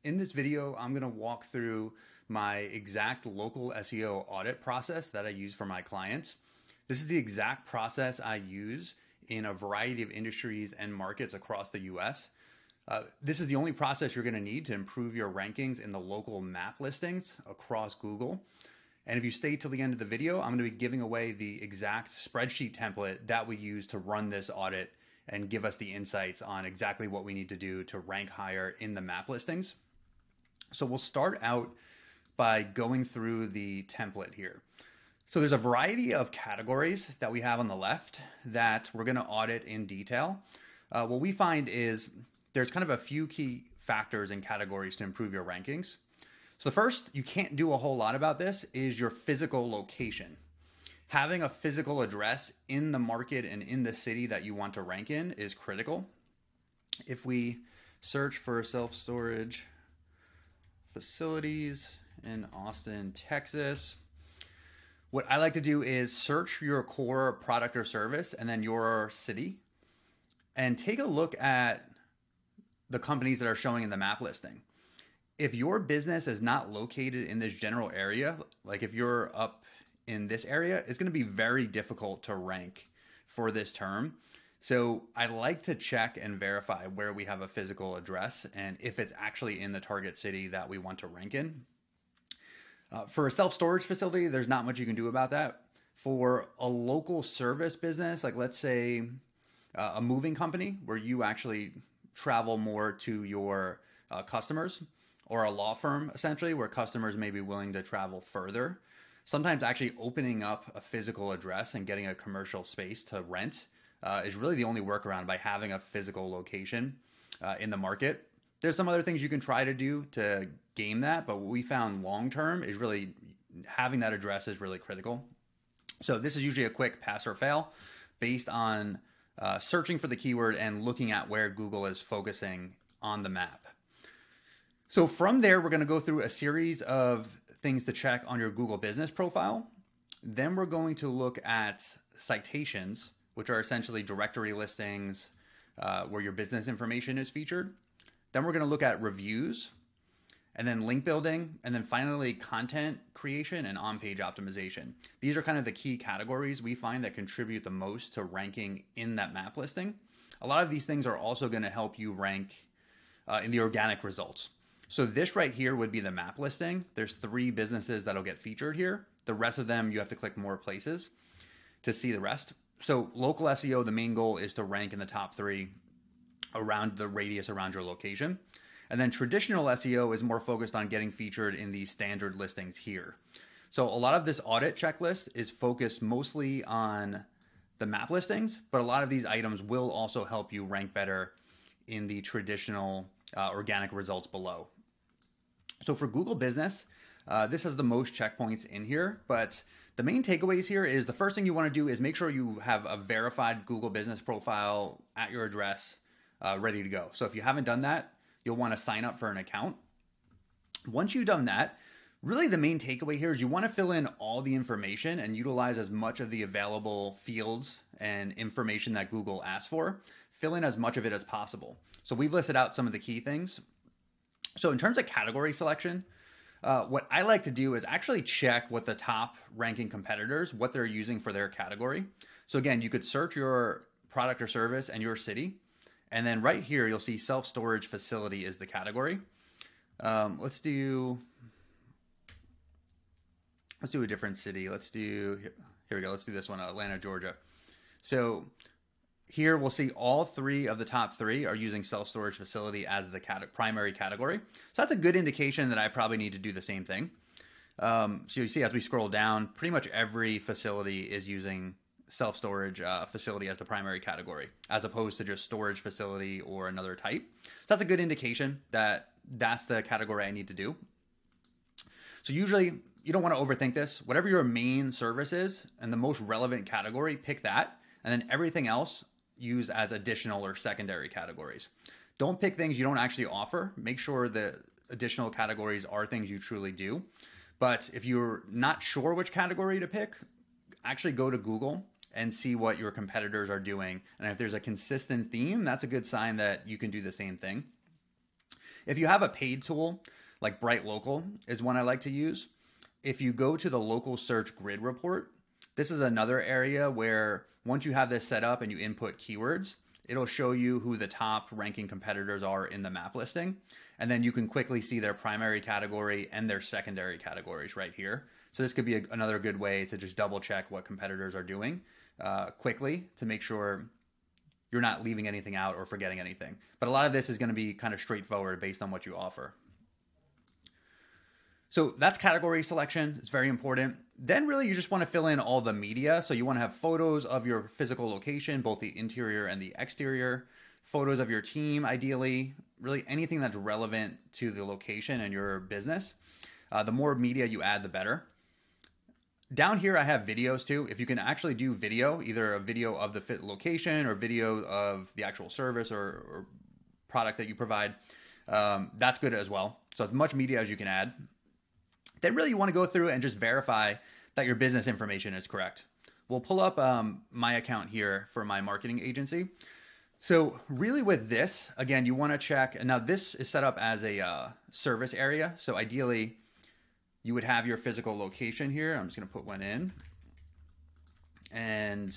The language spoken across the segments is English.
In this video, I'm going to walk through my exact local SEO audit process that I use for my clients. This is the exact process I use in a variety of industries and markets across the US. This is the only process you're going to need to improve your rankings in the local map listings across Google. And if you stay till the end of the video, I'm going to be giving away the exact spreadsheet template that we use to run this audit and give us the insights on exactly what we need to do to rank higher in the map listings. So we'll start out by going through the template here. So there's a variety of categories that we have on the left that we're going to audit in detail. What we find is there's kind of a few key factors and categories to improve your rankings. So the first, you can't do a whole lot about this, is your physical location. Having a physical address in the market and in the city that you want to rank in is critical. If we search for self-storage facilities in Austin, Texas, what I like to do is search your core product or service and then your city and take a look at the companies that are showing in the map listing. If your business is not located in this general area, like if you're up in this area, it's going to be very difficult to rank for this term. So I like to check and verify where we have a physical address and if it's actually in the target city that we want to rank in. For a self-storage facility, there's not much you can do about that. For a local service business, like let's say a moving company where you actually travel more to your customers, or a law firm essentially where customers may be willing to travel further, sometimes actually opening up a physical address and getting a commercial space to rent is really the only workaround by having a physical location in the market. There's some other things you can try to do to game that, but what we found long-term is really having that address is really critical. So this is usually a quick pass or fail based on searching for the keyword and looking at where Google is focusing on the map. So from there, we're going to go through a series of things to check on your Google business profile. Then we're going to look at citations, which are essentially directory listings where your business information is featured. Then we're going to look at reviews, and then link building, and then finally content creation and on-page optimization. These are kind of the key categories we find that contribute the most to ranking in that map listing. A lot of these things are also going to help you rank in the organic results. So this right here would be the map listing. There's 3 businesses that'll get featured here. The rest of them, you have to click more places to see the rest. So local SEO, the main goal is to rank in the top 3 around the radius around your location. And then traditional SEO is more focused on getting featured in these standard listings here. So a lot of this audit checklist is focused mostly on the map listings, but a lot of these items will also help you rank better in the traditional organic results below. So for Google Business, this has the most checkpoints in here, but the main takeaways here is the first thing you want to do is make sure you have a verified Google Business profile at your address ready to go. So if you haven't done that, you'll want to sign up for an account. Once you've done that, really the main takeaway here is you want to fill in all the information and utilize as much of the available fields and information that Google asks for. Fill in as much of it as possible. So we've listed out some of the key things. So in terms of category selection, what I like to do is actually check what the top ranking competitors, what they're using for their category. So again, you could search your product or service and your city. And then right here, you'll see self-storage facility is the category. Let's do a different city. Here we go. Let's do this one, Atlanta, Georgia. So here we'll see all 3 of the top 3 are using self-storage facility as the primary category. So that's a good indication that I probably need to do the same thing. So you see as we scroll down, pretty much every facility is using self-storage facility as the primary category, as opposed to just storage facility or another type. So that's a good indication that that's the category I need to do. So usually you don't want to overthink this. Whatever your main service is and the most relevant category, pick that. And then everything else use as additional or secondary categories. Don't pick things you don't actually offer. Make sure the additional categories are things you truly do. But if you're not sure which category to pick, actually go to Google and see what your competitors are doing. And if there's a consistent theme, that's a good sign that you can do the same thing. If you have a paid tool, like Bright Local is one I like to use. If you go to the local search grid report, this is another area where once you have this set up and you input keywords, it'll show you who the top ranking competitors are in the map listing. And then you can quickly see their primary category and their secondary categories right here. So this could be another good way to just double check what competitors are doing quickly to make sure you're not leaving anything out or forgetting anything. But a lot of this is going to be kind of straightforward based on what you offer. So that's category selection. It's very important. Then really you just want to fill in all the media. So you want to have photos of your physical location, both the interior and the exterior, photos of your team, ideally, really anything that's relevant to the location and your business. The more media you add, the better. Down here, I have videos too. If you can actually do video, either a video of the fit location or video of the actual service or product that you provide, that's good as well. So as much media as you can add. Then really you want to go through and just verify that your business information is correct. We'll pull up my account here for my marketing agency. So really with this, again, you want to check, and now this is set up as a service area. So ideally you would have your physical location here. I'm just going to put one in. And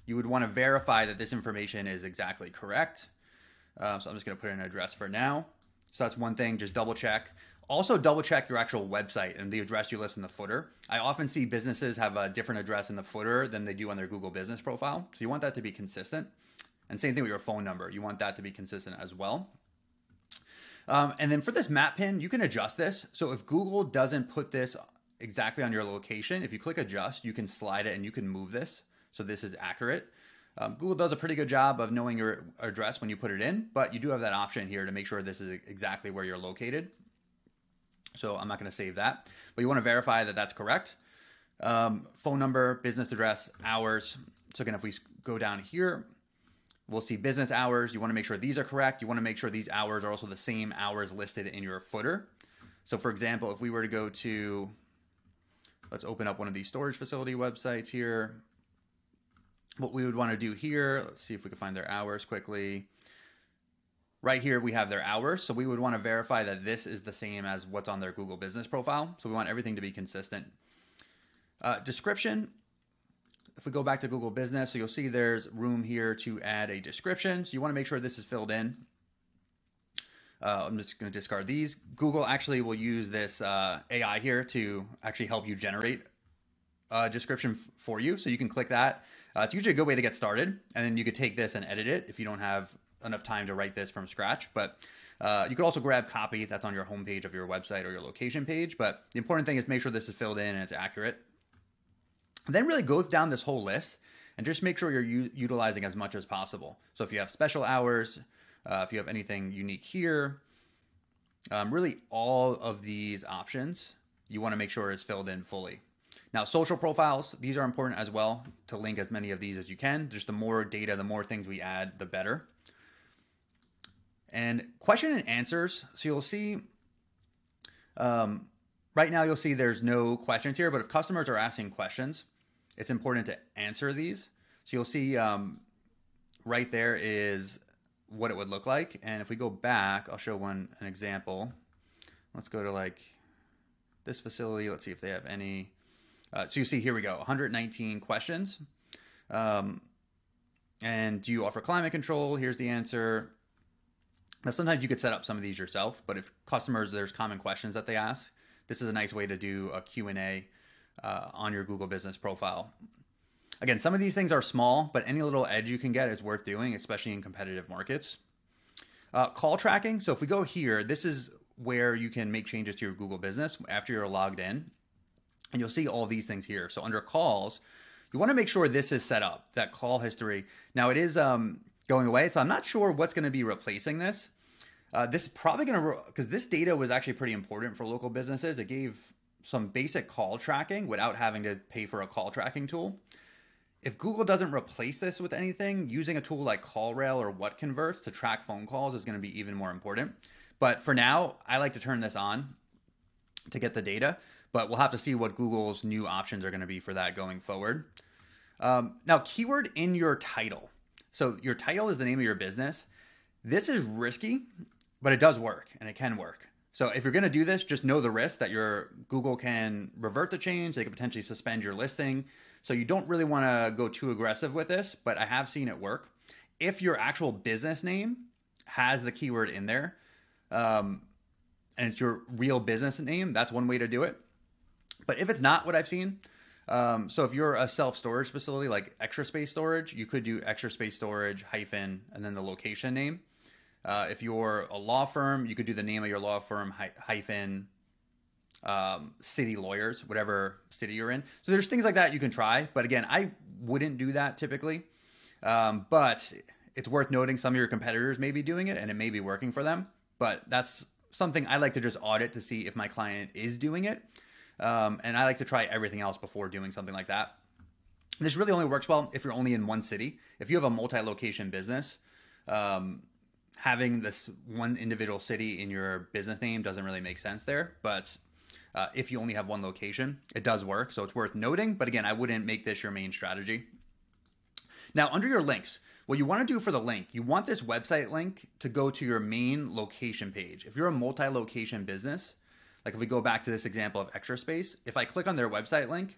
you would want to verify that this information is exactly correct. So I'm just going to put in an address for now. So that's one thing, just double check. Also double check your actual website and the address you list in the footer. I often see businesses have a different address in the footer than they do on their Google business profile. So you want that to be consistent. And same thing with your phone number. You want that to be consistent as well. And then for this map pin, you can adjust this. So if Google doesn't put this exactly on your location, if you click adjust, you can slide it and you can move this. So this is accurate. Google does a pretty good job of knowing your address when you put it in, but you do have that option here to make sure this is exactly where you're located. So I'm not going to save that, but you want to verify that that's correct. Phone number, business address, hours. So again, if we go down here, we'll see business hours. You want to make sure these are correct. You want to make sure these hours are also the same hours listed in your footer. So for example, if we were to go to, let's open up one of these storage facility websites here. What we would want to do here, let's see if we can find their hours quickly. Right here, we have their hours. So we would want to verify that this is the same as what's on their Google business profile. So we want everything to be consistent. Description. If we go back to Google business, so you'll see there's room here to add a description. So you want to make sure this is filled in. I'm just going to discard these. Google actually will use this AI here to actually help you generate a description for you. So you can click that. It's usually a good way to get started. And then you could take this and edit it if you don't have enough time to write this from scratch. But you could also grab copy that's on your homepage of your website or your location page. But the important thing is make sure this is filled in and it's accurate. And then really go down this whole list and just make sure you're utilizing as much as possible. So if you have special hours, if you have anything unique here, really all of these options, you want to make sure is filled in fully. Now, social profiles, these are important as well to link as many of these as you can. Just the more data, the more things we add, the better. And question and answers. So you'll see, right now you'll see there's no questions here, but if customers are asking questions, it's important to answer these. So you'll see right there is what it would look like. And if we go back, I'll show an example. Let's go to like this facility. Let's see if they have any. So you see, here we go, 119 questions. And do you offer climate control? Here's the answer. Now, sometimes you could set up some of these yourself, but if customers, there's common questions that they ask, this is a nice way to do a Q&A on your Google business profile. Again, some of these things are small, but any little edge you can get is worth doing, especially in competitive markets. Call tracking. So if we go here, this is where you can make changes to your Google business after you're logged in. And you'll see all these things here. So under calls, you want to make sure this is set up, that call history. Now it is going away, so I'm not sure what's going to be replacing this. This is probably going to, because this data was actually pretty important for local businesses. It gave some basic call tracking without having to pay for a call tracking tool. If Google doesn't replace this with anything, using a tool like CallRail or WhatConverts to track phone calls is going to be even more important. But for now, I like to turn this on to get the data, but we'll have to see what Google's new options are going to be for that going forward. Now, keyword in your title. So your title is the name of your business. This is risky but it does work and it can work. So if you're going to do this, just know the risk that your Google can revert the change. They could potentially suspend your listing. So you don't really want to go too aggressive with this, but I have seen it work. If your actual business name has the keyword in there, and it's your real business name, that's one way to do it. But if it's not what I've seen, so if you're a self-storage facility like Extra Space Storage, you could do Extra Space Storage hyphen and then the location name. If you're a law firm, you could do the name of your law firm hyphen city lawyers, whatever city you're in. So there's things like that you can try. But again, I wouldn't do that typically. But it's worth noting some of your competitors may be doing it and it may be working for them. But that's something I like to just audit to see if my client is doing it. And I like to try everything else before doing something like that. This really only works well if you're only in one city. If you have a multi-location business, having this one individual city in your business name doesn't really make sense there. But if you only have one location, it does work. So it's worth noting. But again, I wouldn't make this your main strategy. Now, under your links, what you want to do for the link, you want this website link to go to your main location page. If you're a multi-location business, like if we go back to this example of Extra Space, if I click on their website link,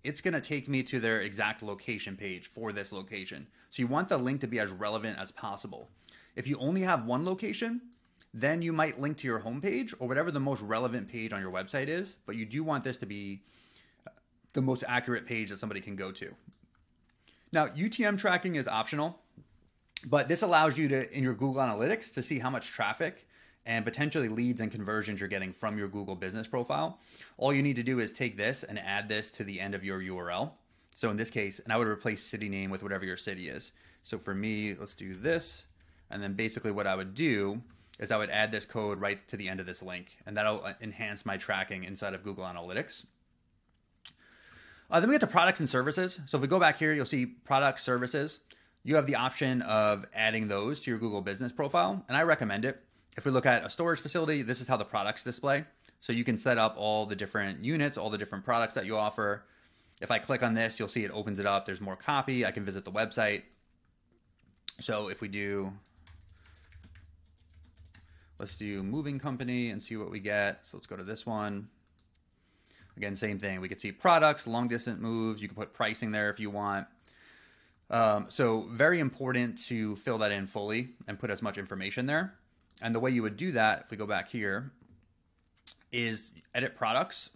it's going to take me to their exact location page for this location. So you want the link to be as relevant as possible. If you only have one location, then you might link to your homepage or whatever the most relevant page on your website is, but you do want this to be the most accurate page that somebody can go to. Now, UTM tracking is optional, but this allows you to, in your Google Analytics, to see how much traffic and potentially leads and conversions you're getting from your Google business profile. All you need to do is take this and add this to the end of your URL. So in this case, and I would replace city name with whatever your city is. So for me, let's do this. And then basically what I would do is I would add this code right to the end of this link, and that'll enhance my tracking inside of Google Analytics. Then we get to products and services. So if we go back here, you'll see products, services. You have the option of adding those to your Google business profile, and I recommend it. If we look at a storage facility, this is how the products display. So you can set up all the different units, all the different products that you offer. If I click on this, you'll see it opens it up. There's more copy. I can visit the website. So if we do, let's do moving company and see what we get. So let's go to this one. Again, same thing. We could see products, long distance moves. You can put pricing there if you want. So very important to fill that in fully and put as much information there. And the way you would do that, if we go back here, is edit products.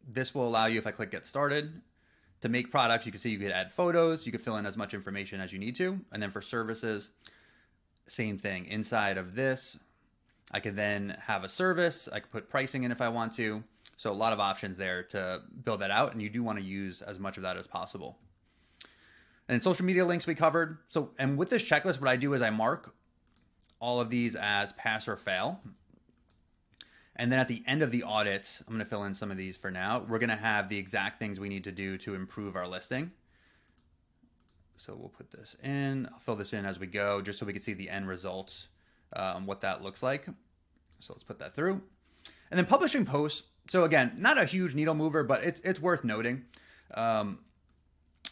This will allow you, if I click get started, to make products. You can see you could add photos. You could fill in as much information as you need to. And then for services, same thing. Inside of this, I could then have a service. I could put pricing in if I want to. So a lot of options there to build that out. And you do want to use as much of that as possible. And social media links we covered. So, and with this checklist, what I do is I mark all of these as pass or fail. And then at the end of the audit, I'm going to fill in some of these for now. We're going to have the exact things we need to do to improve our listing. So we'll put this in. I'll fill this in as we go, just so we can see the end results, what that looks like. So let's put that through. And then publishing posts. So again, not a huge needle mover, but it's worth noting.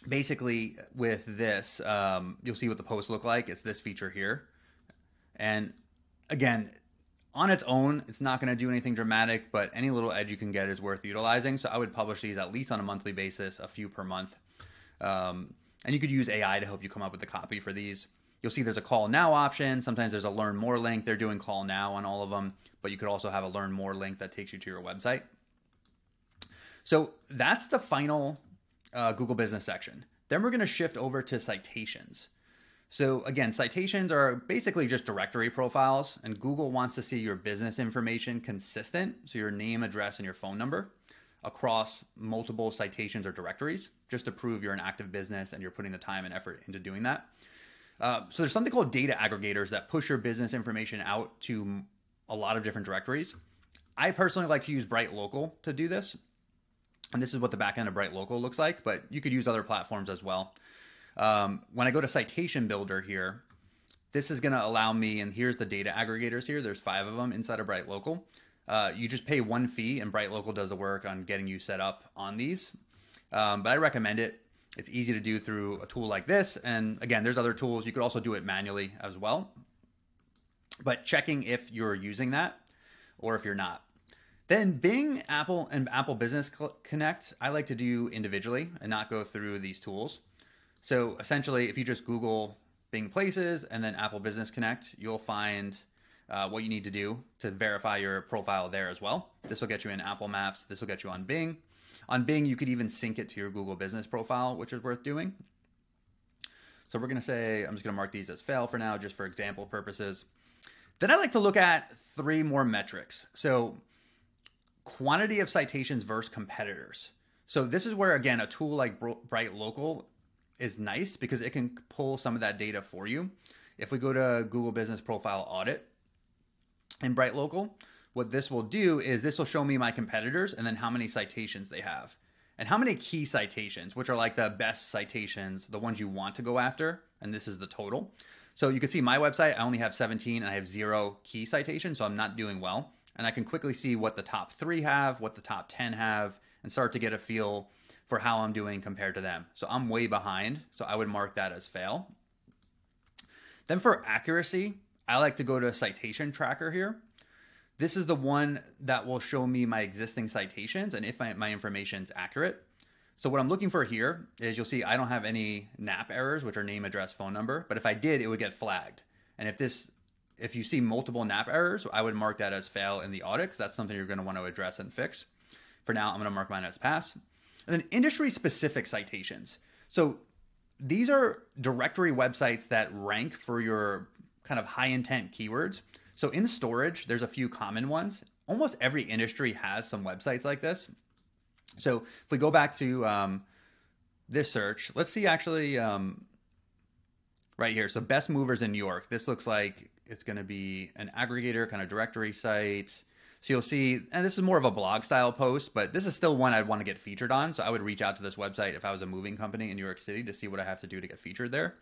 Basically with this, you'll see what the posts look like. It's this feature here. And again, on its own, it's not going to do anything dramatic, but any little edge you can get is worth utilizing. So I would publish these at least on a monthly basis, a few per month. And you could use AI to help you come up with the copy for these. You'll see there's a call now option. Sometimes there's a learn more link. They're doing call now on all of them, but you could also have a learn more link that takes you to your website. So that's the final Google Business section. Then we're going to shift over to citations. So again, citations are basically just directory profiles, and Google wants to see your business information consistent, so your name, address, and your phone number across multiple citations or directories, just to prove you're an active business and you're putting the time and effort into doing that. So there's something called data aggregators that push your business information out to a lot of different directories. I personally like to use Bright Local to do this. And this is what the back end of Bright Local looks like, but you could use other platforms as well. When I go to Citation Builder here, this is going to allow me, and here's the data aggregators here. There's 5 of them inside of Bright Local. You just pay one fee, and Bright Local does the work on getting you set up on these. But I recommend it. It's easy to do through a tool like this. And again, there's other tools. You could also do it manually as well. but checking if you're using that or if you're not. Then Bing, Apple, and Apple Business Connect, I like to do individually and not go through these tools. So essentially, if you just Google Bing Places and then Apple Business Connect, you'll find what you need to do to verify your profile there as well. This will get you in Apple Maps. This will get you on Bing. On Bing, you could even sync it to your Google Business profile, which is worth doing. So we're going to say, I'm just going to mark these as fail for now, just for example purposes. Then I like to look at 3 more metrics. So quantity of citations versus competitors. So this is where, again, a tool like Bright Local is nice because it can pull some of that data for you. If we go to Google Business Profile Audit in Bright Local, what this will do is this will show me my competitors and then how many citations they have and how many key citations, which are like the best citations, the ones you want to go after. And this is the total. So you can see my website, I only have 17 and I have 0 key citations. So I'm not doing well. And I can quickly see what the top 3 have, what the top 10 have, and start to get a feel for how I'm doing compared to them. So I'm way behind. So I would mark that as fail. Then for accuracy, I like to go to Citation Tracker here. This is the one that will show me my existing citations and if my information is accurate. So what I'm looking for here is you'll see I don't have any NAP errors, which are name, address, phone number. But if I did, it would get flagged. And if you see multiple NAP errors, I would mark that as fail in the audit because that's something you're going to want to address and fix. For now, I'm going to mark mine as pass. And then industry-specific citations. So these are directory websites that rank for your kind of high-intent keywords. So in storage, there's a few common ones. Almost every industry has some websites like this. So if we go back to this search, let's see actually right here. So best movers in New York. This looks like it's going to be an aggregator kind of directory site. So you'll see, and this is more of a blog style post, but this is still one I'd want to get featured on. So I would reach out to this website if I was a moving company in New York City to see what I have to do to get featured there.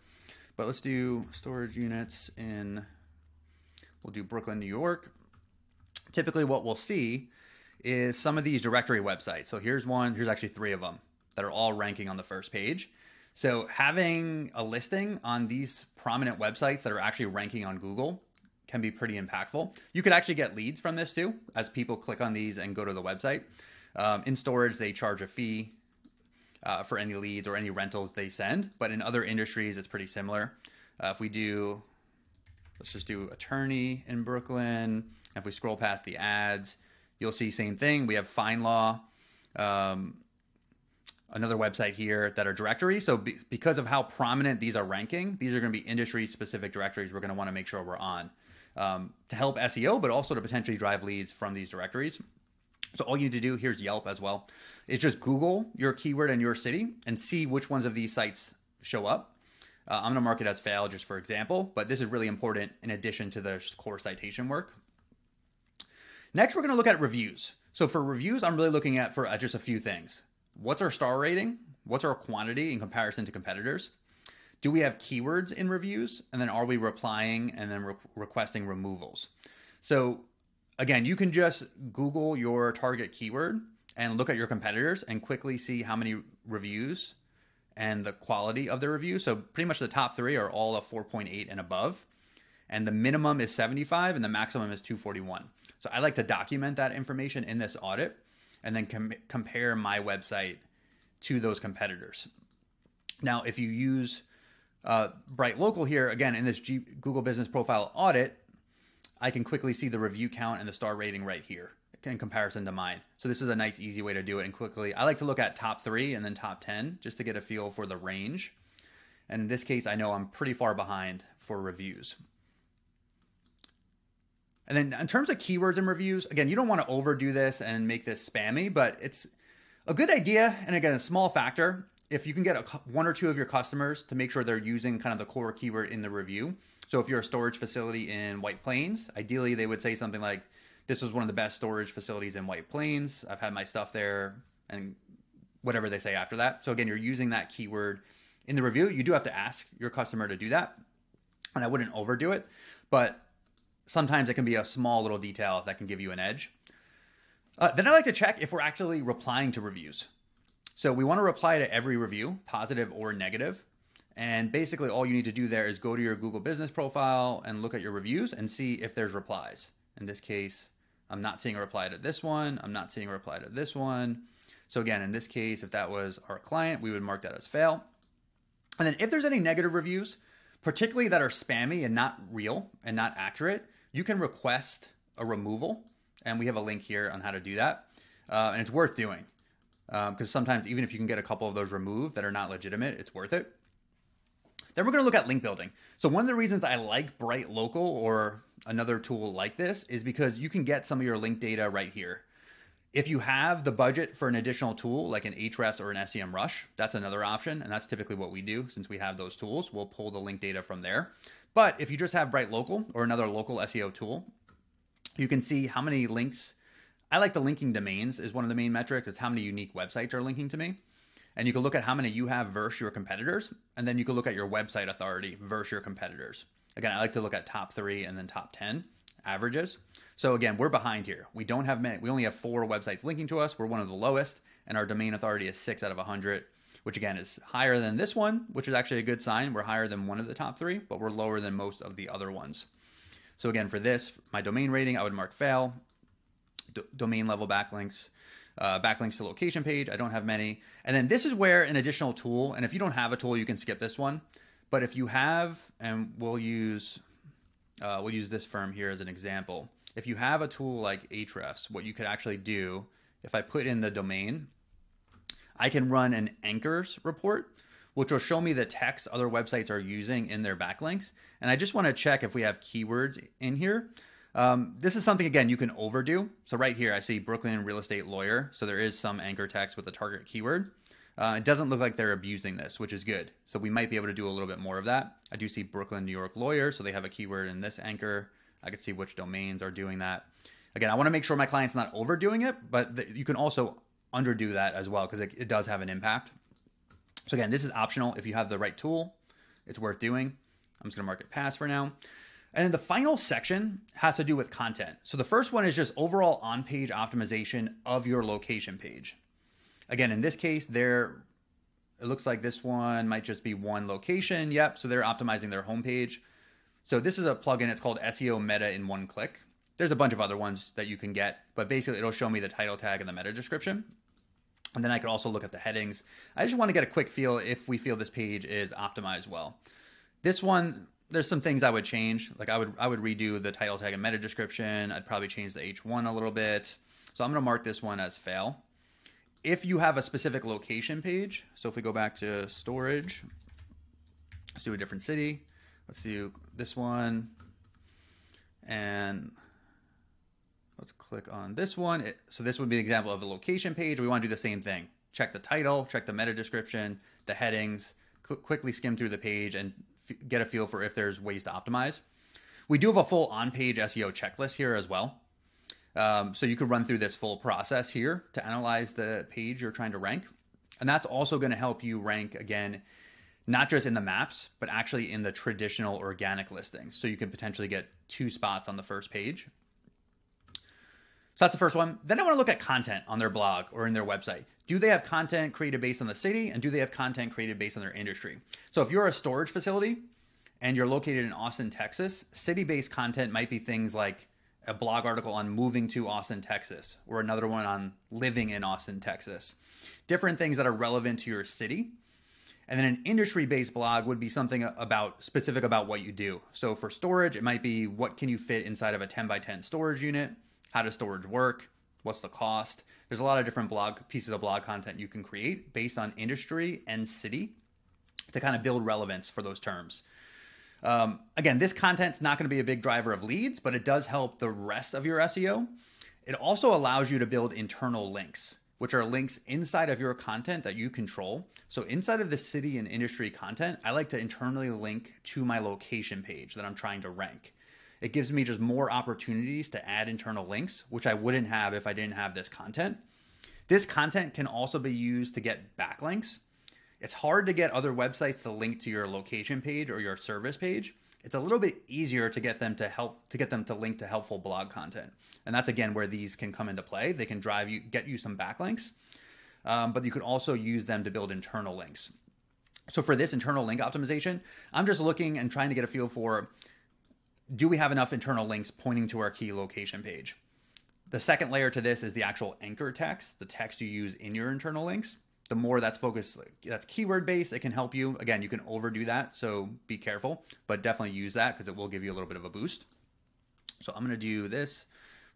But let's do storage units we'll do Brooklyn, New York. Typically what we'll see is some of these directory websites. So here's actually 3 of them that are all ranking on the first page. So having a listing on these prominent websites that are actually ranking on Google can be pretty impactful. You could actually get leads from this too, as people click on these and go to the website. In storage, they charge a fee for any leads or any rentals they send, but in other industries, it's pretty similar. If we do, let's just do attorney in Brooklyn. If we scroll past the ads, you'll see same thing. We have FindLaw, another website here that are directories. So because of how prominent these are ranking, these are going to be industry-specific directories we're going to want to make sure we're on to help SEO, but also to potentially drive leads from these directories. So all you need to do, here's Yelp as well, is just Google your keyword and your city and see which ones of these sites show up. I'm going to mark it as fail just for example, but this is really important in addition to the core citation work. Next, we're going to look at reviews. So for reviews, I'm really looking at for just a few things. What's our star rating? What's our quantity in comparison to competitors? Do we have keywords in reviews? And then are we replying and then requesting removals? So again, you can just Google your target keyword and look at your competitors and quickly see how many reviews and the quality of the review. So pretty much the top 3 are all a 4.8 and above. And the minimum is 75 and the maximum is 241. So I like to document that information in this audit and then compare my website to those competitors. Now, if you use Bright Local here, again, in this Google Business Profile Audit, I can quickly see the review count and the star rating right here in comparison to mine. So this is a nice, easy way to do it and quickly. I like to look at top 3 and then top 10 just to get a feel for the range. And in this case, I know I'm pretty far behind for reviews. And then in terms of keywords and reviews, again, you don't want to overdo this and make this spammy, but it's a good idea. And again, a small factor, if you can get 1 or 2 of your customers to make sure they're using kind of the core keyword in the review. So if you're a storage facility in White Plains, ideally they would say something like, this was one of the best storage facilities in White Plains. I've had my stuff there, and whatever they say after that. So again, you're using that keyword in the review. You do have to ask your customer to do that. And I wouldn't overdo it, but sometimes it can be a small little detail that can give you an edge. Then I like to check if we're actually replying to reviews. So we want to reply to every review, positive or negative. And basically all you need to do there is go to your Google business profile and look at your reviews and see if there's replies. In this case, I'm not seeing a reply to this one. I'm not seeing a reply to this one. So again, in this case, if that was our client, we would mark that as fail. And then if there's any negative reviews, particularly that are spammy and not real and not accurate, you can request a removal. And we have a link here on how to do that. And it's worth doing because sometimes even if you can get a couple of those removed that are not legitimate, it's worth it. Then we're going to look at link building. So one of the reasons I like Bright Local or another tool like this is because you can get some of your link data right here. If you have the budget for an additional tool like an Ahrefs or an SEMrush, that's another option. And that's typically what we do since we have those tools. We'll pull the link data from there. But if you just have Bright Local or another local SEO tool, you can see how many links. I like the linking domains is one of the main metrics. It's how many unique websites are linking to me. And you can look at how many you have versus your competitors. And then you can look at your website authority versus your competitors. Again, I like to look at top 3 and then top 10 averages. So again, we're behind here. We don't have many. We only have 4 websites linking to us. We're one of the lowest. And our domain authority is 6 out of 100, which again is higher than this one, which is actually a good sign. We're higher than one of the top 3, but we're lower than most of the other ones. So again, for this, my domain rating, I would mark fail. Domain level backlinks. Backlinks to location page. I don't have many. And then this is where an additional tool, and if you don't have a tool, you can skip this one. But if you have, and we'll use this firm here as an example. If you have a tool like Ahrefs, what you could actually do, if I put in the domain, I can run an anchors report, which will show me the text other websites are using in their backlinks. And I just want to check if we have keywords in here. This is something, again, you can overdo. So right here, I see Brooklyn real estate lawyer. So there is some anchor text with the target keyword. It doesn't look like they're abusing this, which is good. So we might be able to do a little bit more of that. I do see Brooklyn, New York lawyer. So they have a keyword in this anchor. I can see which domains are doing that. Again, I want to make sure my client's not overdoing it, but you can also underdo that as well because it does have an impact. So again, this is optional. If you have the right tool, it's worth doing. I'm just going to mark it pass for now. And then the final section has to do with content. So the first one is just overall on-page optimization of your location page. Again, in this case, it looks like this one might just be one location. Yep, so they're optimizing their homepage. So this is a plugin. It's called SEO Meta in one click. There's a bunch of other ones that you can get, but basically it'll show me the title tag and the meta description. And then I can also look at the headings. I just want to get a quick feel if we feel this page is optimized well. This one, there's some things I would change. Like I would redo the title tag and meta description. I'd probably change the H1 a little bit. So I'm going to mark this one as fail. If you have a specific location page, so if we go back to storage, let's do a different city. Let's do this one. And let's click on this one. So this would be an example of a location page. We want to do the same thing. Check the title, check the meta description, the headings, quickly skim through the page and get a feel for if there's ways to optimize. We do have a full on-page SEO checklist here as well. So you could run through this full process here to analyze the page you're trying to rank. And that's also going to help you rank, again, not just in the maps, but actually in the traditional organic listings. So you could potentially get 2 spots on the first page. So that's the first one. Then I want to look at content on their blog or in their website. Do they have content created based on the city? And do they have content created based on their industry? So if you're a storage facility and you're located in Austin, Texas, city-based content might be things like a blog article on moving to Austin, Texas, or another one on living in Austin, Texas. Different things that are relevant to your city. And then an industry-based blog would be something specific about what you do. So for storage, it might be what can you fit inside of a 10 by 10 storage unit? How does storage work? What's the cost? There's a lot of different pieces of blog content you can create based on industry and city to kind of build relevance for those terms. Again, this content's not going to be a big driver of leads, but it does help the rest of your SEO. It also allows you to build internal links, which are links inside of your content that you control. So inside of the city and industry content, I like to internally link to my location page that I'm trying to rank. It gives me just more opportunities to add internal links, which I wouldn't have if I didn't have this content. This content can also be used to get backlinks. It's hard to get other websites to link to your location page or your service page. It's a little bit easier to get them to link to helpful blog content. And that's again where these can come into play. They can get you some backlinks, but you can also use them to build internal links. So for this internal link optimization, I'm just looking and trying to get a feel for, do we have enough internal links pointing to our key location page? The second layer to this is the actual anchor text, the text you use in your internal links. The more that's focused, that's keyword based, it can help you. Again, you can overdo that, so be careful, but definitely use that because it will give you a little bit of a boost. So I'm going to do this.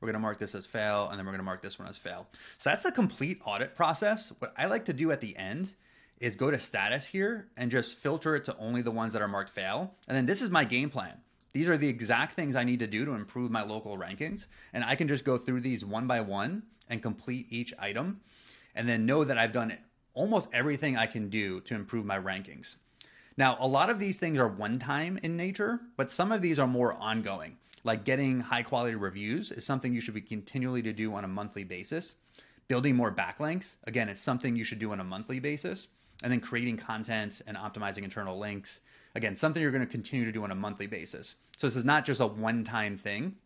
We're going to mark this as fail, and then we're going to mark this one as fail. So that's the complete audit process. What I like to do at the end is go to status here and just filter it to only the ones that are marked fail. And then this is my game plan. These are the exact things I need to do to improve my local rankings. And I can just go through these one by one and complete each item, and then know that I've done almost everything I can do to improve my rankings. Now, a lot of these things are one-time in nature, but some of these are more ongoing. Like getting high quality reviews is something you should be continually to do on a monthly basis. Building more backlinks, again, it's something you should do on a monthly basis. And then creating content and optimizing internal links, again, something you're going to continue to do on a monthly basis. So this is not just a one-time thing.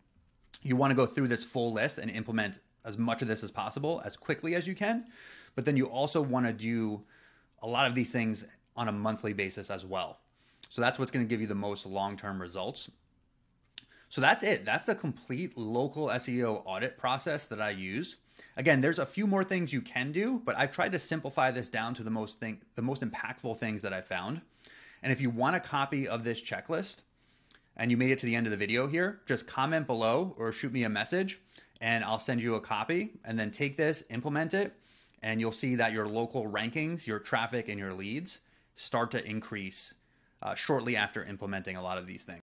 You want to go through this full list and implement as much of this as possible as quickly as you can. But then you also want to do a lot of these things on a monthly basis as well. So that's what's going to give you the most long-term results. So that's it. That's the complete local SEO audit process that I use. Again, there's a few more things you can do, but I've tried to simplify this down to the most impactful things that I found. And if you want a copy of this checklist and you made it to the end of the video here, just comment below or shoot me a message and I'll send you a copy. And then take this, implement it, and you'll see that your local rankings, your traffic, and your leads start to increase shortly after implementing a lot of these things.